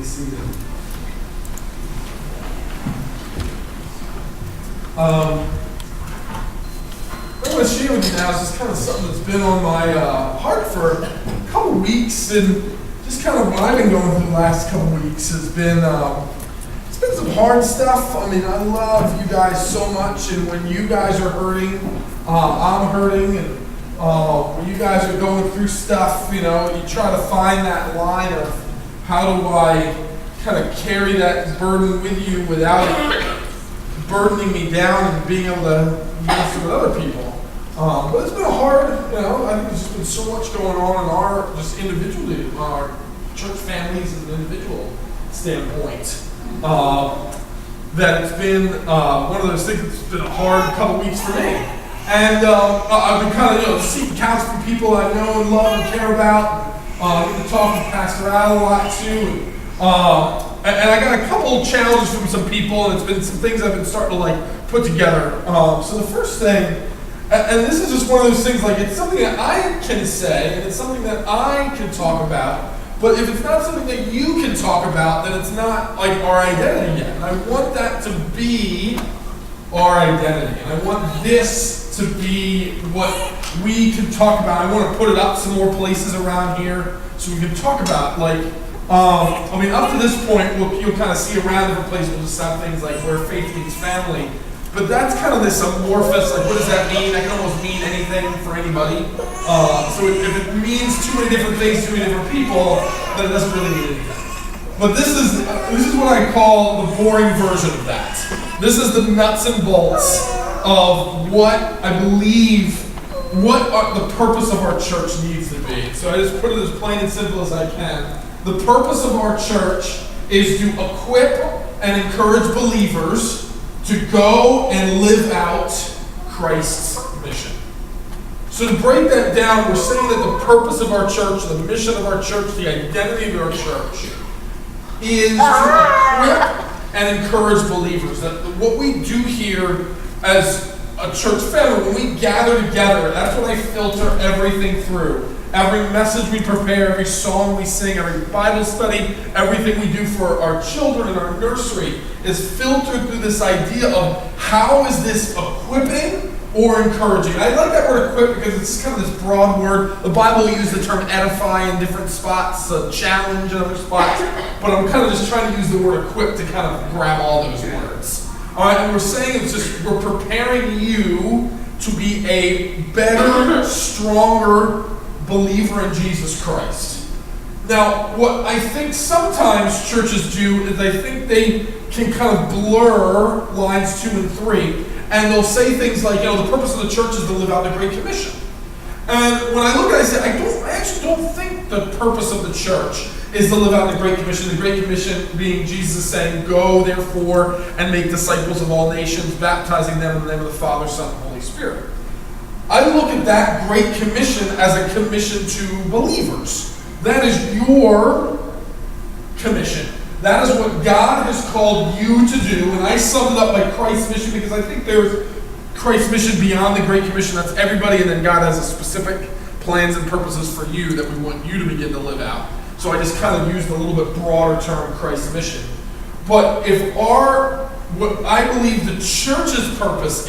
be seated. I want to share with you now is just kind of something that's been on my heart for a couple weeks, and just kind of what I've been going through the last couple weeks has been it's been some hard stuff. I mean, I love you guys so much, and when you guys are hurting, I'm hurting, and when you guys are going through stuff, you know, you try to find that line of how do I kind of carry that burden with you without it burdening me down and being able to use it with other people. But it's been hard, you know, I think there's just been so much going on in our, just individually, our church families and individual standpoint, that it's been one of those things that's been a hard couple weeks for me. And I've been kind of, seeking counsel from people I know and love and care about. I get to talk with Pastor Allotta a lot too. And I got a couple challenges from some people, and it's been some things I've been starting to put together. So the first thing, and this is just one of those things, it's something that I can say, and it's something that I can talk about, but if it's not something that you can talk about, then it's not our identity yet. And I want that to be our identity. And I want this to be what we can talk about. I want to put it up some more places around here so we can talk about, up to this point, you'll kind of see around different places, we'll just have things like where faith meets family. But that's kind of this amorphous, what does that mean? That can almost mean anything for anybody. So if it means too many different things to too many different people, then it doesn't really mean anything. But this is what I call the boring version of that. This is the nuts and bolts of what I believe, what the purpose of our church needs to be. So I just put it as plain and simple as I can. The purpose of our church is to equip and encourage believers to go and live out Christ's mission. So to break that down, we're saying that the purpose of our church, the mission of our church, the identity of our church is to equip and encourage believers. That what we do here as a church family, when we gather together, that's what I filter everything through. Every message we prepare, every song we sing, every Bible study, everything we do for our children in our nursery is filtered through this idea of how is this equipping or encouraging. I like that word equip because it's kind of this broad word. The Bible uses the term edify in different spots, challenge in other spots, but I'm kind of just trying to use the word equip to kind of grab all those words. All right, and we're saying we're preparing you to be a better, stronger believer in Jesus Christ. Now, what I think sometimes churches do is they think they can kind of blur lines 2 and 3, and they'll say things like, the purpose of the church is to live out the Great Commission. And when I look at it, I say, I actually don't think the purpose of the church is to live out the Great Commission. The Great Commission being Jesus saying, go therefore and make disciples of all nations, baptizing them in the name of the Father, Son, and Holy Spirit. I look at that Great Commission as a commission to believers. That is your commission. That is what God has called you to do. And I summed it up by Christ's mission because I think there's Christ's mission beyond the Great Commission. That's everybody, and then God has a specific plans and purposes for you that we want you to begin to live out. So I just kind of used a little bit broader term, Christ's mission. But what I believe the church's purpose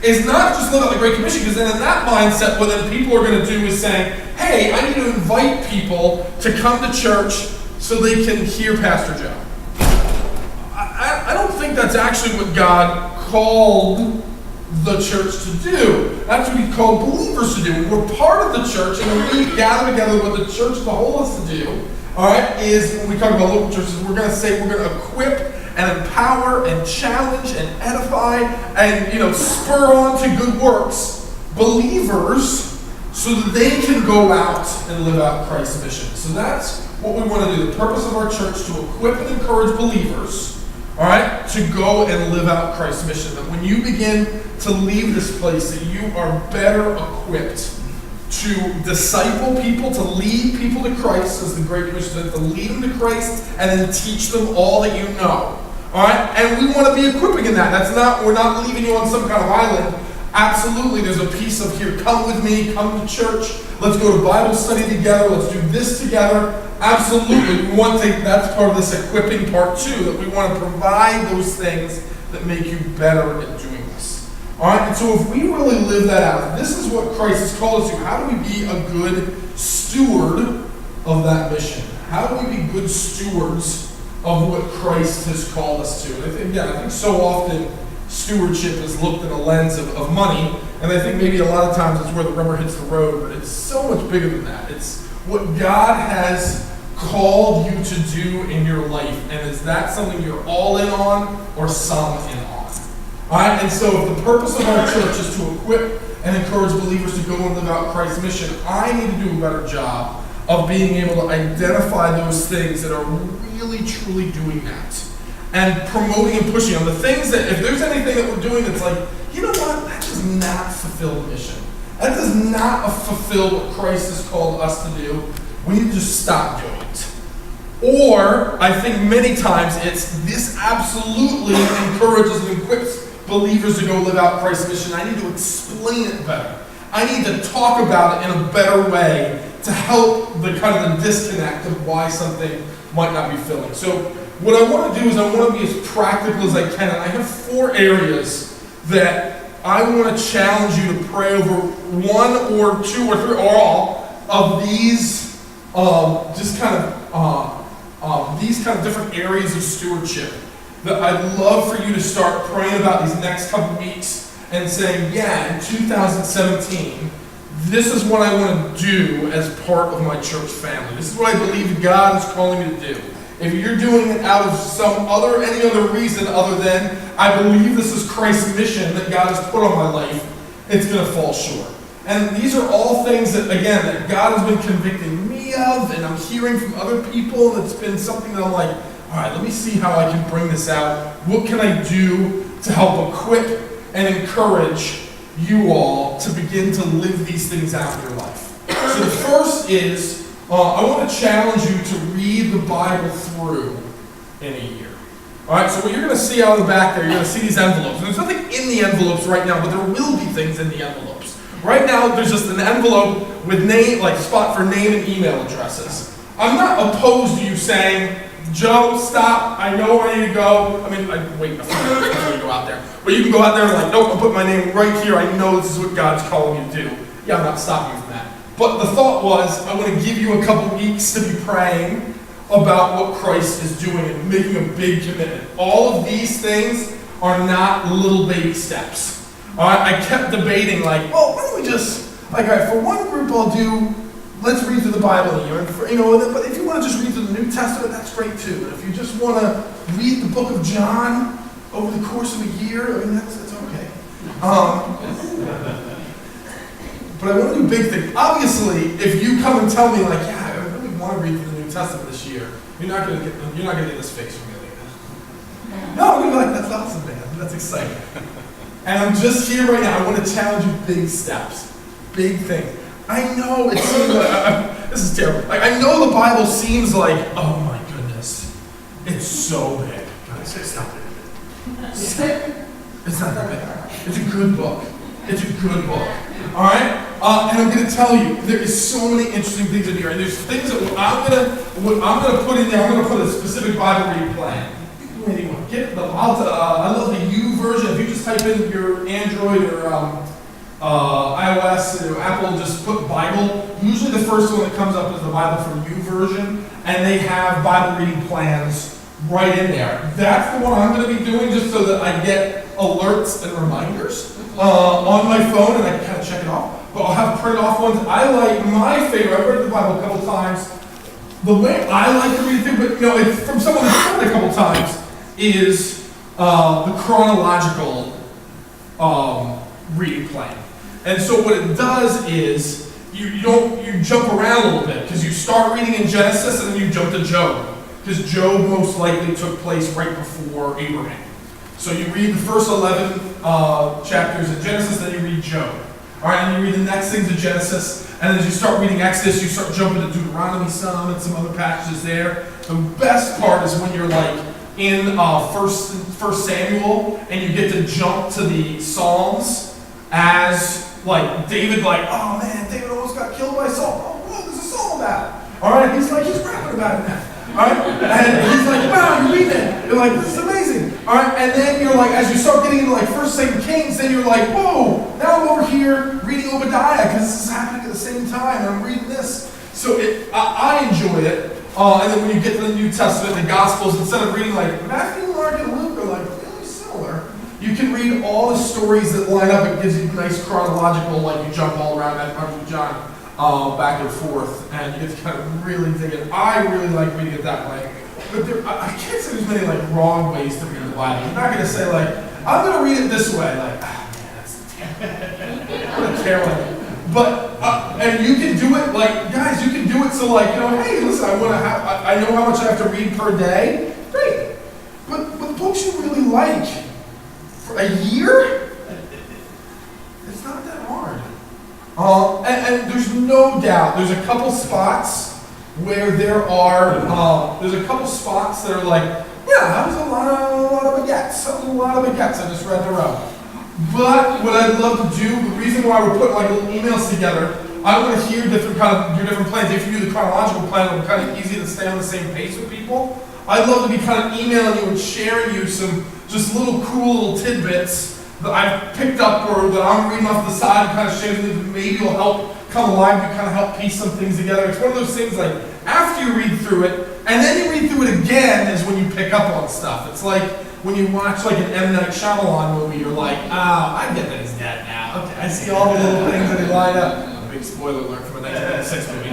is not just live out the Great Commission, because then in that mindset, what then people are going to do is saying, hey, I need to invite people to come to church so they can hear Pastor Joe. I don't think that's actually what God called the church to do. That's what He called believers to do. We're part of the church, and when we gather together, what the church as a whole is to do, all right, is when we talk about local churches, we're going to say we're going to equip and empower and challenge and edify and spur on to good works believers so that they can go out and live out Christ's mission. So that's what we want to do. The purpose of our church to equip and encourage believers, all right, to go and live out Christ's mission. That when you begin to leave this place, that you are better equipped to disciple people, to lead people to Christ, as the Great Commission said, to lead them to Christ and then teach them all that you know. All right, and we want to be equipping in that. We're not leaving you on some kind of island. Absolutely, there's a piece of here, come with me, come to church, let's go to Bible study together, let's do this together. absolutely, we want to take, that's part of this equipping part too, that we want to provide those things that make you better at doing this. All right, and so if we really live that out, this is what Christ has called us to. How do we be a good steward of that mission? How do we be good stewards of what Christ has called us to? And I think so often stewardship is looked in a lens of money, and I think maybe a lot of times it's where the rubber hits the road, but it's so much bigger than that. It's what God has called you to do in your life, and is that something you're all in on or some in on? All right, and so if the purpose of our church is to equip and encourage believers to go and live out Christ's mission, I need to do a better job of being able to identify those things that are really, truly doing that. And promoting and pushing on the things that, if there's anything that we're doing that's like, you know what, that does not fulfill the mission. That does not fulfill what Christ has called us to do. We need to just stop doing it. Or, I think many times it's, this absolutely encourages and equips believers to go live out Christ's mission. I need to explain it better. I need to talk about it in a better way to help the kind of the disconnect of why something might not be filling. So what I want to do is I want to be as practical as I can. And I have 4 areas that I want to challenge you to pray over, 1 or 2 or 3 or all of these these kind of different areas of stewardship that I'd love for you to start praying about these next couple weeks and saying, yeah, in 2017, this is what I want to do as part of my church family. This is what I believe God is calling me to do. If you're doing it out of any other reason other than I believe this is Christ's mission that God has put on my life, it's going to fall short. And these are all things that, again, that God has been convicting me of, and I'm hearing from other people, and it's been something that I'm like, all right, let me see how I can bring this out. What can I do to help equip and encourage you all to begin to live these things out in your life? So the first is, I want to challenge you to read the Bible through in a year. All right, so what you're going to see out of the back there, you're going to see these envelopes. And there's nothing in the envelopes right now, but there will be things in the envelopes. Right now, there's just an envelope with name, like spot for name and email addresses. I'm not opposed to you saying, Joe, stop, I know where I need to go. I mean, I wait a few minutes before you go out there. But you can go out there and like, nope, I'll put my name right here. I know this is what God's calling you to do. Yeah, I'm not stopping you from that. But the thought was, I want to give you a couple weeks to be praying about what Christ is doing and making a big commitment. All of these things are not little baby steps. All right, I kept debating like, well, why don't we just, like, all right, for one group I'll do, let's read through the Bible in a year. And for, but if you want to just read through the New Testament, that's great too. And if you just want to read the book of John over the course of a year, I mean, that's okay. But I want to do big things. Obviously, if you come and tell me like, yeah, I really want to read through the New Testament this year, you're not going to get this face from me like that. No, I'm going to be like, that's awesome, man. That's exciting. And I'm just here right now. I want to challenge you big steps, big things. I know it seems like, this is terrible. Like, I know the Bible seems like, oh my goodness, it's so big. Guys, it's not that big. It's not that big. It's a good book. It's a good book. All right? And I'm going to tell you, there is so many interesting things in here. And there's things that I'm going to put in there. I'm going to put a specific Bible reading plan. Get the I love the U version. If you just type in your Android or iOS, Apple, just put Bible. Usually the first one that comes up is the Bible from U version, and they have Bible reading plans right in there. That's the one I'm going to be doing just so that I get alerts and reminders on my phone, and I can kind of check it off. But I'll have print off ones. I like my favorite. I've read the Bible a couple times. The way I like to read it, but it's from someone who's read it a couple times, is the chronological reading plan. And so what it does is you jump around a little bit because you start reading in Genesis and then you jump to Job, because Job most likely took place right before Abraham. So you read the first 11 chapters of Genesis, then you read Job. All right, and you read the next things of Genesis, and as you start reading Exodus, you start jumping to Deuteronomy some and some other passages there. The best part is when you're like in First Samuel, and you get to jump to the Psalms as like David, like, oh man, David almost got killed by Saul. Oh, whoa, there's a Psalm about it. All right, he's rapping about it now. All right, and he's like, wow, you're reading it. You're like, this is amazing. All right, and then you're like, as you start getting into like 1st, 2nd Kings, then you're like, whoa, now I'm over here reading Obadiah because this is happening at the same time. And I'm reading this. So I enjoy it. And then when you get to the New Testament, the Gospels, instead of reading like Matthew, Mark, and Luke are like really similar, you can read all the stories that line up. It gives you nice chronological, like you jump all around that part of John back and forth, and you get to kind of really dig it. I really like reading it that way. But I can't say there's many like wrong ways to read the Bible. You're not going to say like, I'm going to read it this way. Like, man, that's what a terrible. But and you can do it like, guys, you can do it so like, hey, listen, I know how much I have to read per day. Great. But books you really like for a year, it's not that hard. And there's no doubt, there's a couple spots where there's a couple spots that are like, yeah, that was a lot of baguettes. That was a lot of baguettes I just read through. But what I'd love to do, the reason why we're putting like little emails together, I want to hear your different plans. If you do the chronological plan, it'll be kind of easy to stay on the same pace with people. I'd love to be kind of emailing you and sharing you some just little cool little tidbits that I've picked up or that I'm reading off the side and kind of sharing with you that maybe will help come alive to kind of help piece some things together. It's one of those things like after you read through it, and then you read through it again is when you pick up on stuff. It's like when you watch like an M. Night Shyamalan movie, you're like, oh, I get that he's dead now. Okay, I see all the little things that he line up. A big spoiler alert from a 1996 movie.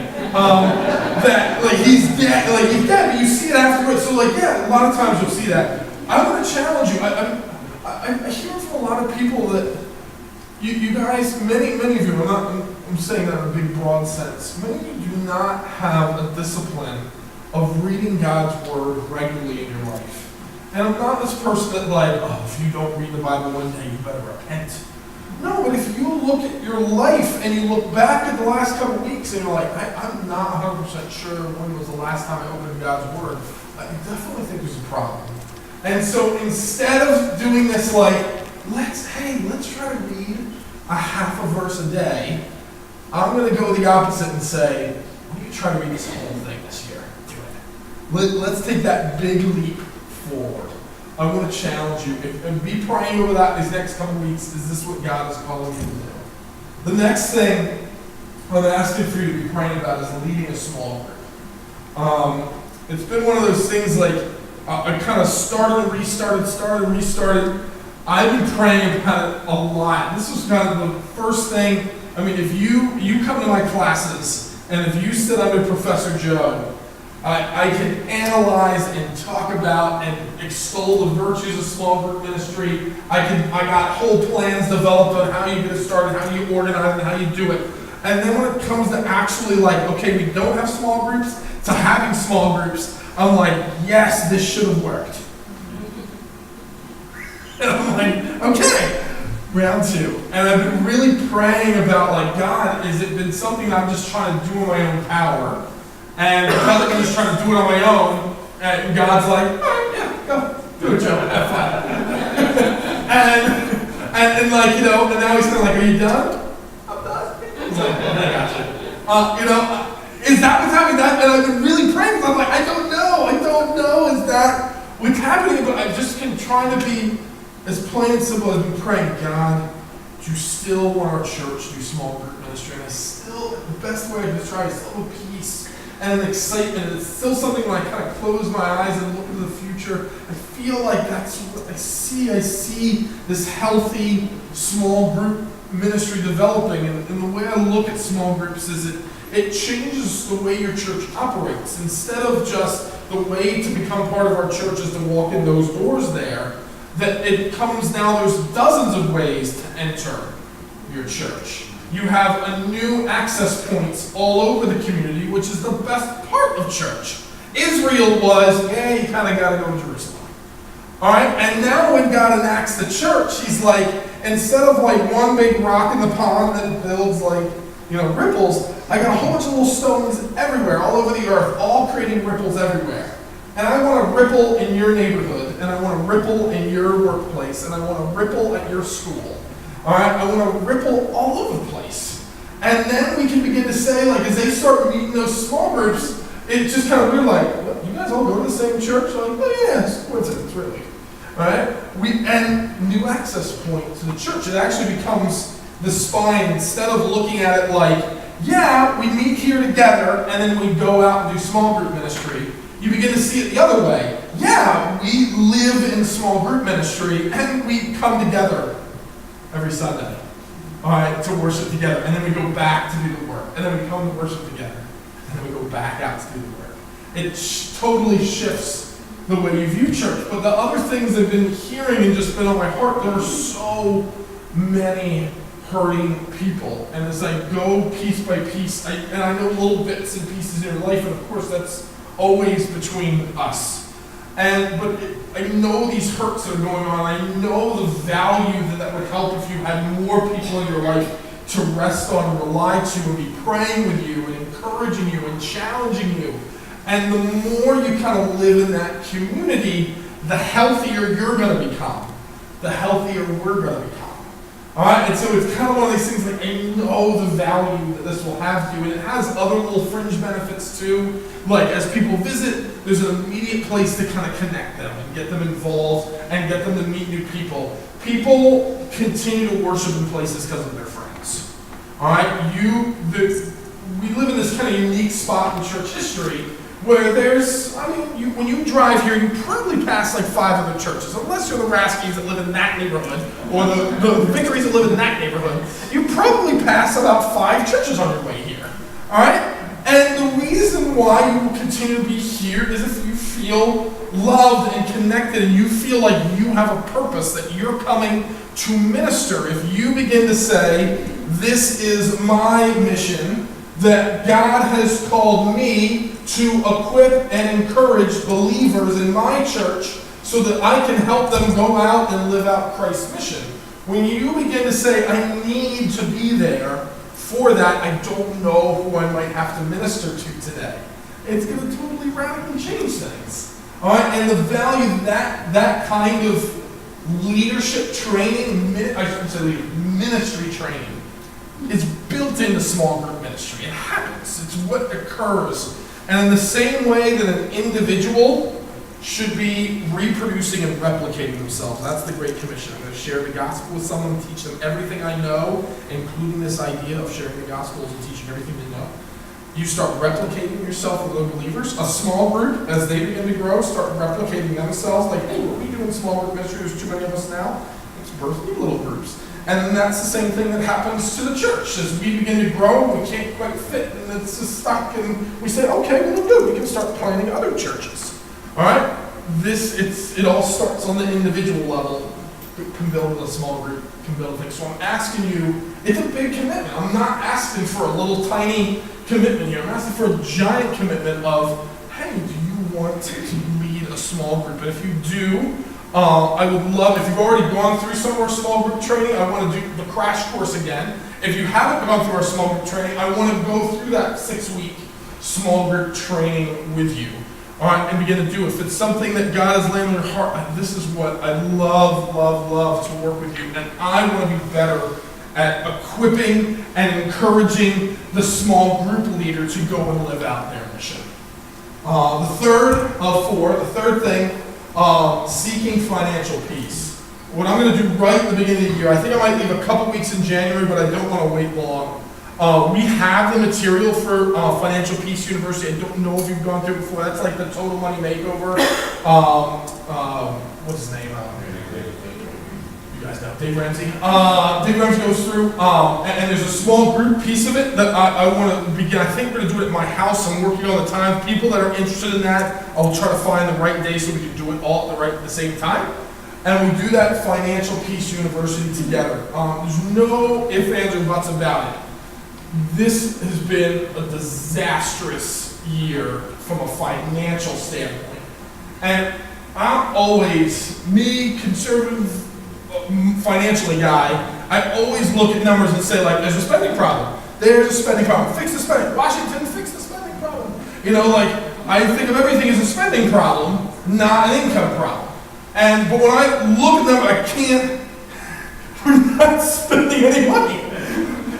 That like he's dead, but you see it afterwards. So like, yeah, a lot of times you'll see that. I want to challenge you. I hear from a lot of people that you guys, many of you, I'm saying that in a big broad sense, many of you do not have a discipline of reading God's Word regularly in your life. And I'm not this person that like, oh, if you don't read the Bible one day, you better repent. No, but if you look at your life and you look back at the last couple of weeks and you're like, I'm not 100% sure when was the last time I opened God's Word, I definitely think there's a problem. And so instead of doing this like, let's try to read a half a verse a day, I'm going to go the opposite and say, why don't you try to read this whole thing this year? Do it. Let's take that big leap forward. I want to challenge you and be praying over that these next couple weeks. Is this what God is calling you to do? The next thing I'm asking for you to be praying about is leading a small group. It's been one of those things like I kind of started and restarted. I've been praying about it a lot. This was kind of the first thing. I mean, if you come to my classes and if you sit under Professor Joe, I can analyze and talk about and extol the virtues of small group ministry. I got whole plans developed on how you get it started, how you organize it, how you do it. And then when it comes to actually like, okay, we don't have small groups, to having small groups, I'm like, yes, this should have worked. And I'm like, okay, round 2. And I've been really praying about like, God, has it been something I'm just trying to do in my own power? And because I'm just trying to do it on my own, and God's like, all right, yeah, go, do it, Joe, have fun. and like, and now he's kind of like, are you done? I'm done. He's like, I got you. Is that what's happening? And I've been really praying, because I'm like, I don't know, is that what's happening? But I just been trying to be as plain and simple as been praying, God, do you still want our church to do small group ministry? And the best way to try is still a peace and an excitement. It's still something when I kind of close my eyes and look into the future, I feel like that's what I see. I see this healthy small group ministry developing. And the way I look at small groups is it changes the way your church operates. Instead of just the way to become part of our church is to walk in those doors there, that it comes now, there's dozens of ways to enter your church. You have a new access points all over the community, which is the best part of church. Israel was, you kind of got to go to Jerusalem. All right, and now when God enacts the church, he's like, instead of like one big rock in the pond that builds like, ripples, I got a whole bunch of little stones everywhere, all over the earth, all creating ripples everywhere. And I want to ripple in your neighborhood, and I want to ripple in your workplace, and I want to ripple at your school. All right, I want to ripple all over the place. And then we can begin to say, like, as they start meeting those small groups, it's just kind of weird, like, what, you guys all go to the same church? Like, oh yeah, it's a coincidence, really. Right? And new access point to the church. It actually becomes the spine. Instead of looking at it like, yeah, we meet here together and then we go out and do small group ministry, you begin to see it the other way. Yeah, we live in small group ministry and we come together every Sunday, all right, to worship together. And then we go back to do the work. And then we come to worship together. And then we go back out to do the work. It totally shifts the way you view church. But the other things I've been hearing and just been on my heart, there are so many hurting people. And as I go piece by piece, and I know little bits and pieces in your life, and of course that's always between us. But I know these hurts that are going on. I know the value that would help if you had more people in your life to rest on and rely to and be praying with you and encouraging you and challenging you. And the more you kind of live in that community, the healthier you're going to become. The healthier we're going to become. All right? And so it's kind of one of these things like, I know the value that this will have to you. And it has other little fringe benefits too. Like as people visit, there's an immediate place to kind of connect them and get them involved and get them to meet new people. People continue to worship in places because of their friends. All right? We live in this kind of unique spot in church history where when you drive here, you probably pass like 5 other churches, unless you're the Raskies that live in that neighborhood, or the Vickeries that live in that neighborhood. You probably pass about 5 churches on your way here, all right? And the reason why you will continue to be here is if you feel loved and connected, and you feel like you have a purpose, that you're coming to minister. If you begin to say, this is my mission, that God has called me to equip and encourage believers in my church so that I can help them go out and live out Christ's mission. When you begin to say, I need to be there for that, I don't know who I might have to minister to today. It's going to totally radically change things. All right? And the value that kind of leadership training, ministry training, is built into small group ministry. It happens. It's what occurs. And in the same way that an individual should be reproducing and replicating themselves, that's the Great Commission. I'm going to share the gospel with someone and teach them everything I know, including this idea of sharing the gospel and teaching everything they know. You start replicating yourself with other believers. A small group, as they begin to grow, start replicating themselves. Like, hey, what are we doing small group ministry? There's too many of us now. Let's birth new little groups. And then that's the same thing that happens to the church. As we begin to grow, we can't quite fit, and it's just stuck, and we say, okay, we'll do it. We can start planning other churches. All right? It all starts on the individual level. It can build a small group, can build things. So I'm asking you, it's a big commitment. I'm not asking for a little tiny commitment here. I'm asking for a giant commitment of, hey, do you want to lead a small group? And if you do, I would love, if you've already gone through some of our small group training, I want to do the crash course again. If you haven't gone through our small group training, I want to go through that 6-week small group training with you. All right, and begin to do it. If it's something that God has laid on your heart, this is what I love to work with you. And I want to be better at equipping and encouraging the small group leader to go and live out their mission. The third thing, seeking financial peace. What I'm going to do right at the beginning of the year, I think I might leave a couple weeks in January, but I don't want to wait long. We have the material for Financial Peace University. I don't know if you've gone through it before. That's like the Total Money Makeover. What's his name? You guys know, Dave Ramsey. Dave Ramsey goes through, and there's a small group piece of it that I want to begin. I think we're going to do it at my house. I'm working on the time. People that are interested in that, I'll try to find the right day so we can do it all at the same time. And we do that Financial Peace University together. There's no ifs, ands, or buts about it. This has been a disastrous year from a financial standpoint. And I'm always, conservative, financially guy, I always look at numbers and say, like, there's a spending problem. There's a spending problem. Fix the spending. Washington, fix the spending problem. I think of everything as a spending problem, not an income problem. But when I look at them, we're not spending any money.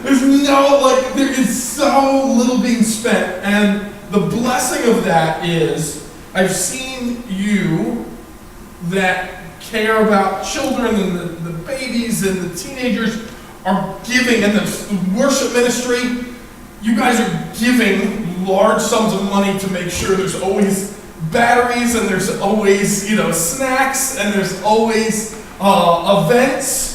There's no, like, there is so little being spent. And the blessing of that is, I've seen you that care about children and the babies and the teenagers are giving, and the worship ministry, you guys are giving large sums of money to make sure there's always batteries and there's always, snacks and there's always events.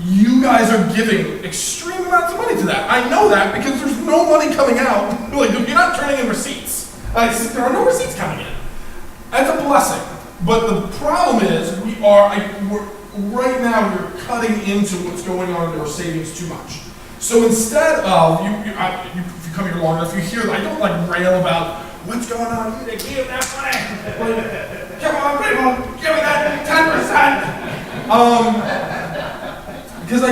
You guys are giving extreme amounts of money to that. I know that because there's no money coming out. Like, you're not turning in receipts. There are no receipts coming in. That's a blessing. But the problem is, right now we're cutting into what's going on in our savings too much. So instead of, if you come here long enough, you hear, I don't rail about what's going on, you need to give that money. Like, come on, people, give me that 10%. Because I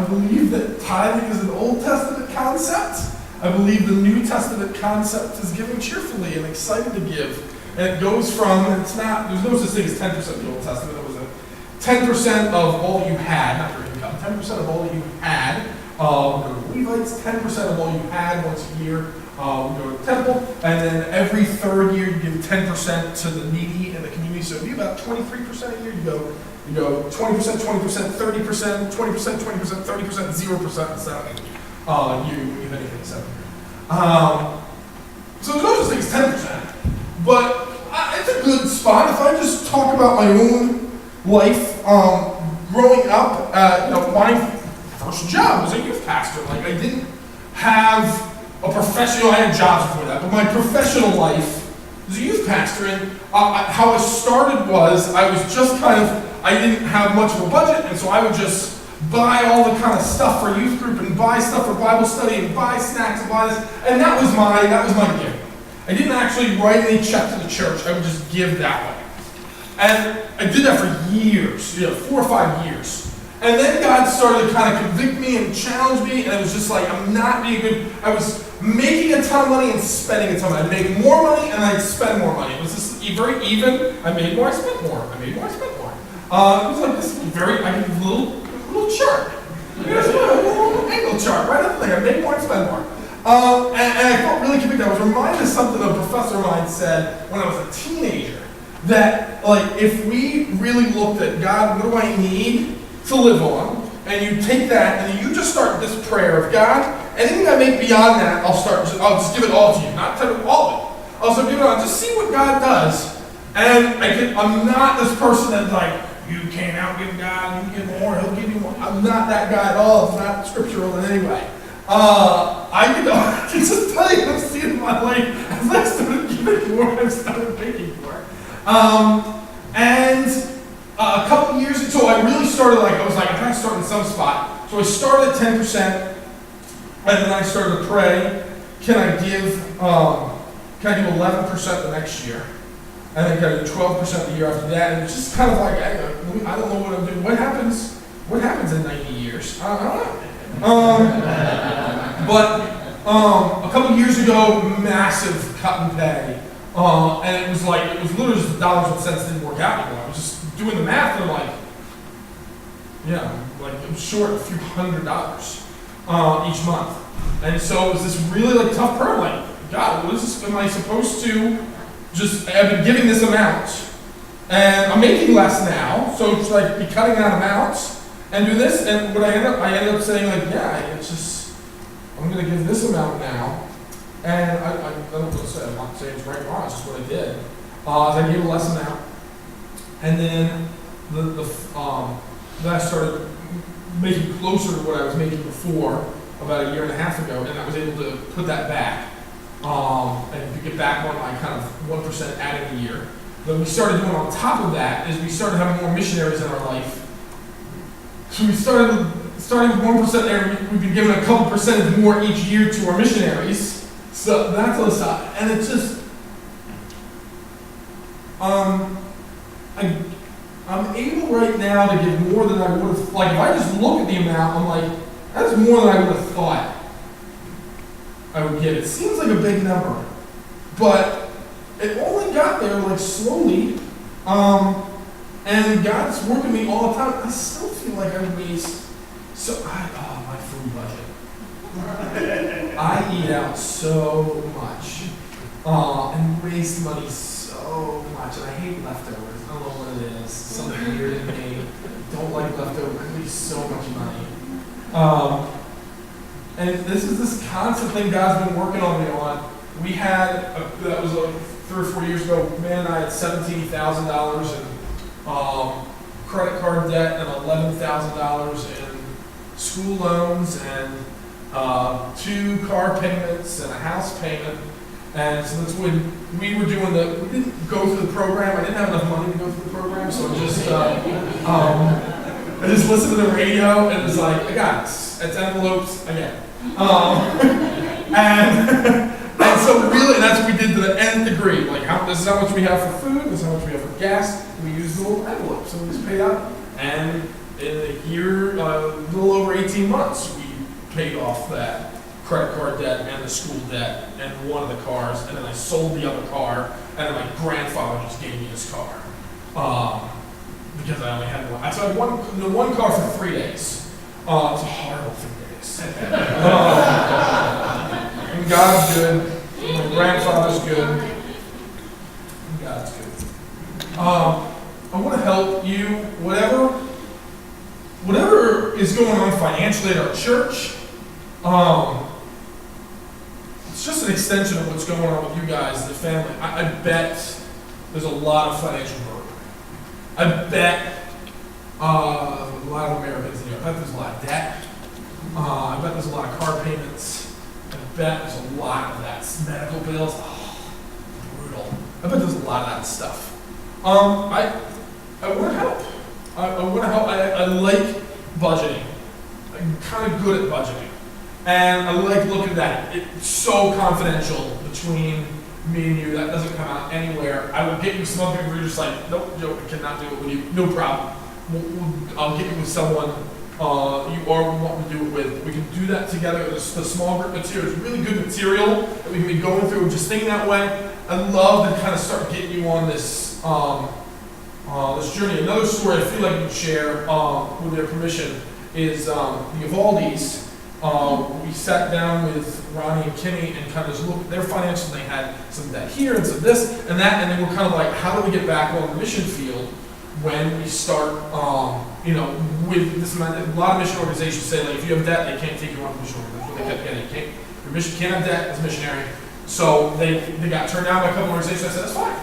believe that tithing is an Old Testament concept. I believe the New Testament concept is giving cheerfully and excited to give. And it goes from, there's no such thing as 10% in the Old Testament. It was a 10% of all that you had, not your income, 10% of all that you had. The Levites, 10% of all you had once a year. We go to the temple, and then every third year you give 10% to the needy in the community. So it'd be about 23% a year. You go 20%, 20%, 30%, 20%, 20%, 30%, 0% instead of you give anything 7 years. So there's no such thing as 10%. But it's a good spot. If I just talk about my own life, growing up, my first job was a youth pastor. Like, I didn't have a professional, I had jobs before that, but my professional life was a youth pastor. And how I started was, I was just I didn't have much of a budget, and so I would just buy all the kind of stuff for youth group and buy stuff for Bible study and buy snacks and buy this, and that was my gift. I didn't actually write any check to the church. I would just give that way. And I did that for years, 4 or 5 years. And then God started to kind of convict me and challenge me, and it was just like, I'm not being good. I was making a ton of money and spending a ton of money. I'd make more money and I'd spend more money. It was just very even. I made more, I spent more. I made more, I spent more. It was like this I did a little chart. A little angle chart, right up there. I made more, I spend more. And I felt really convicted. I was reminded of something a professor of mine said when I was a teenager. That, if we really looked at God, what do I need to live on? And you take that and you just start this prayer of God, anything I make beyond that, I'll just give it all to you. Not to all of it. I'll just give it all. Just see what God does. And I'm not this person that's you can't outgive God, you give more, he'll give you more. I'm not that guy at all. It's not scriptural in any way. I can just tell you, I've seen in my life, as I started giving more, I started making more. And a couple years ago, so I really started I'm trying to start in some spot. So I started at 10%, and then I started to pray, can I give 11% the next year? And then can I do 12% the year after that? And it's just kind of I don't know what I'm doing. What happens in 90 years? I don't know. But a couple years ago, massive cut in pay. And it was literally just the dollars and cents didn't work out anymore. I was just doing the math and I'm short a few $100 each month. And so it was this really tough prayer, God, what is this? Am I supposed to I've been giving this amount, and I'm making less now, so it's be cutting that amount and do this, and what I ended up saying I'm going to give this amount now. And I don't know what to say. I'm not saying it's right or wrong. It's just what I did. I gave a less amount, and then then I started making closer to what I was making before about a year and a half ago, and I was able to put that back and to get back on my kind of 1% added a year. Then we started doing on top of that is we started having more missionaries in our life. So we starting with 1% there. We've been giving a couple percentage more each year to our missionaries. So that's on the side. And it's just, I'm able right now to give more than I would have, if I just look at the amount, I'm that's more than I would have thought I would give. It seems like a big number, but it only got there slowly, and God's working me all the time. I still feel like I waste My food budget. I eat out so much, and waste money so much, and I hate leftovers. I don't know what it is. Something weird in me. Don't like leftovers. I waste so much money. And this is this constant thing God's been working on me on. We had, that was 3 or 4 years ago, man and I had $17,000 in credit card debt and $11,000 in school loans and 2 car payments and a house payment. And so that's when we were doing we didn't go through the program. I didn't have enough money to go through the program, so I just listened to the radio and it was like, I got it. It's envelopes, I get it. And so really, that's what we did to the nth degree. Like, this is how much we have for food, this is how much we have for gas. We used the little envelopes, and we just paid out. And in a year, a little over 18 months, we paid off that credit card debt and the school debt and one of the cars. And then I sold the other car, and then my grandfather just gave me his car because I only had one. So I had one car for 3 days. It was a horrible 3 days. And God's good. My grandfather's good. And God's good. I want to help you, whatever is going on financially at our church. It's just an extension of what's going on with you guys, the family. I bet there's a lot of financial burden. I bet a lot of Americans in here. I bet there's a lot of debt. I bet there's a lot of car payments. I bet there's a lot of that. Medical bills. Oh, brutal. I bet there's a lot of that stuff. I want to help. I want to help. I like budgeting. I'm kind of good at budgeting. And I like looking at it. It's so confidential between me and you. That doesn't come out anywhere. I will get you some other people who are just like, nope, Joe, I cannot do it with you. No problem. I'll get you with someone you already want to do it with. We can do that together. The small group material is really good material that we can be going through. Just thinking that way. I love to kind of start getting you on this this journey. Another story I feel like I can share with their permission is the Ivaldis. We sat down with Ronnie and Kimmy and kind of just looked at their financials. They had some of that here and some of this and that, and then we're kind of like, how do we get back on the mission field when we start, with this amount? A lot of mission organizations say, like, if you have debt, they can't take you on the mission organization. They kept getting, your mission can't have debt as a missionary. So they got turned down by a couple of organizations. I said, that's fine.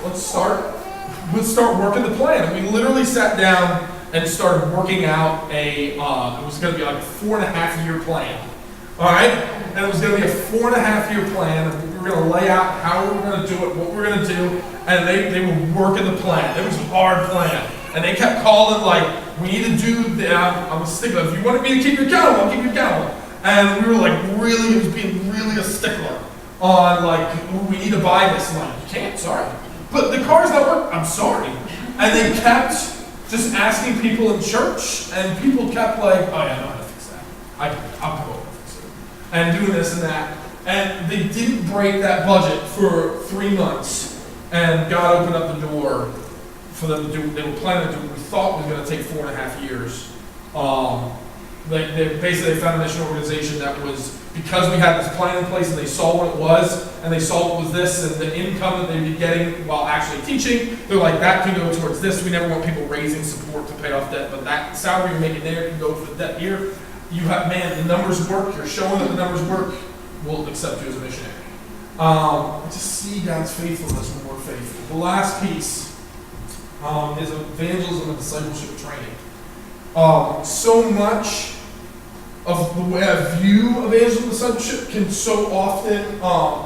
Let's start working the plan. And we literally sat down and started working out it was going to be like a 4.5-year plan. All right? And it was going to be a 4.5-year plan. And we were going to lay out how we were going to do it, what we were going to do. And they were working the plan. It was a hard plan. And they kept calling, like, we need to do that. I'm a stickler. If you wanted me to keep you accountable, I'll keep you accountable. And we were like, really, it was being really a stickler on, like, we need to buy this. I'm like, you can't, sorry. But the car's not working. I'm sorry. And they kept just asking people in church, and people kept like, oh yeah, I know how to fix that. I'll go over and fix it. And doing this and that. And they didn't break that budget for 3 months. And God opened up the door for them to do, they were planning to do what we thought was going to take 4.5 years. They found a mission organization that was, because we had this plan in place and they saw what it was, and they saw what was this, and the income that they'd be getting while actually teaching, they're like, that can go towards this. We never want people raising support to pay off debt, but that salary you're making there can go for the debt here. You have, man, the numbers work, you're showing that the numbers work, we'll accept you as a missionary. I just see God's faithfulness when we're faithful. The last piece is evangelism and discipleship training. So much of the way I view evangelism and discipleship can so often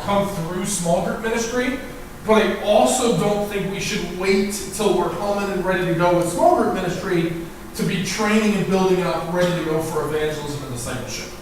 come through small group ministry, but I also don't think we should wait till we're humming and ready to go with small group ministry to be training and building up, ready to go for evangelism and discipleship.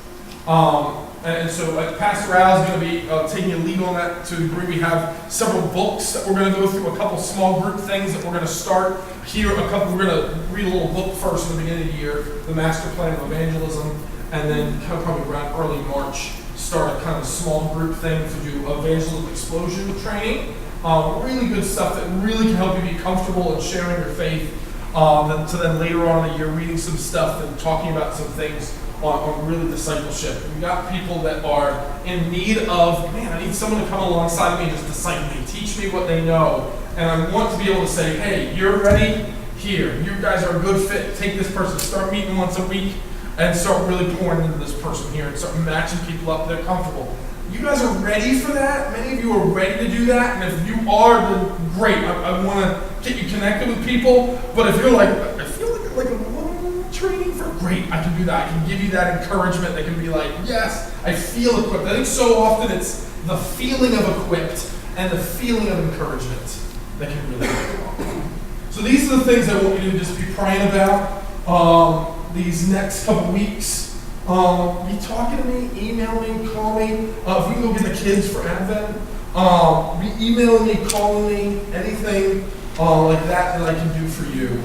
And so Pastor Al is going to be taking a lead on that to a degree. We have several books that we're going to go through, a couple small group things that we're going to start here. We're going to read a little book first in the beginning of the year, the Master Plan of Evangelism, and then kind of probably around early March, start a kind of small group thing to do evangelism explosion training. Really good stuff that really can help you be comfortable in sharing your faith. To then later on in the year, reading some stuff and talking about some things on really discipleship. We got people that are in need of, man, I need someone to come alongside me and just disciple me, teach me what they know. And I want to be able to say, hey, you're ready? Here. You guys are a good fit. Take this person, start meeting once a week, and start really pouring into this person here and start matching people up. They're comfortable. You guys are ready for that? Many of you are ready to do that, and if you are, then great. I want to get you connected with people, but if you're like, I feel like a little training for, great, I can do that. I can give you that encouragement that can be like, yes, I feel equipped. I think so often it's the feeling of equipped and the feeling of encouragement that can really go. So these are the things I want you to just be praying about these next couple weeks. Be talking to me, email me, call me. If we can go get the kids for Advent, be emailing me, calling me, anything like that I can do for you.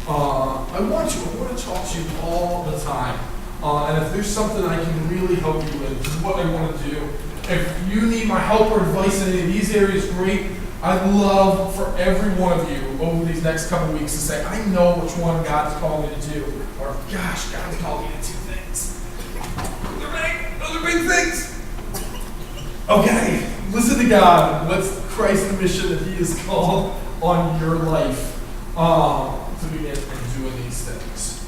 I want to talk to you all the time. And if there's something I can really help you with, this is what I want to do. If you need my help or advice in any of these areas, great. I'd love for every one of you over these next couple weeks to say, I know which one God's called me to do. Or, gosh, God's called me to do things. Those are big things. Okay, listen to God. What's Christ's mission that He has called on your life to begin doing these things?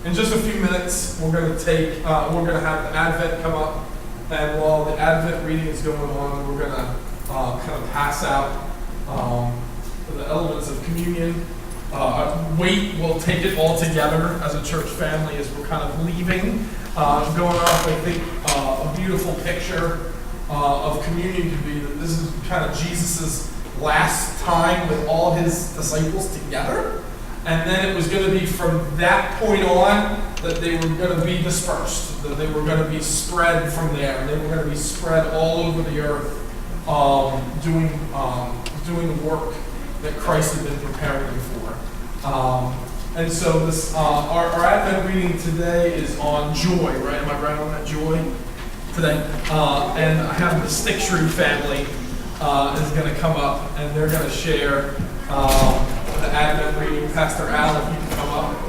In just a few minutes, we're going to have the Advent come up, and while the Advent reading is going on, we're going to kind of pass out the elements of communion. We'll take it all together as a church family as we're kind of leaving. Going off, I think, a beautiful picture of communion could be that this is kind of Jesus' last time with all His disciples together. And then it was going to be from that point on that they were going to be dispersed, that they were going to be spread from there. They were going to be spread all over the earth, doing the work that Christ had been preparing them for. And so this, our Advent reading today is on joy, right? Am I right on that, joy? Today. And I have the Stewardship family is going to come up, and they're going to share the Advent reading. Pastor Al, if you can come up.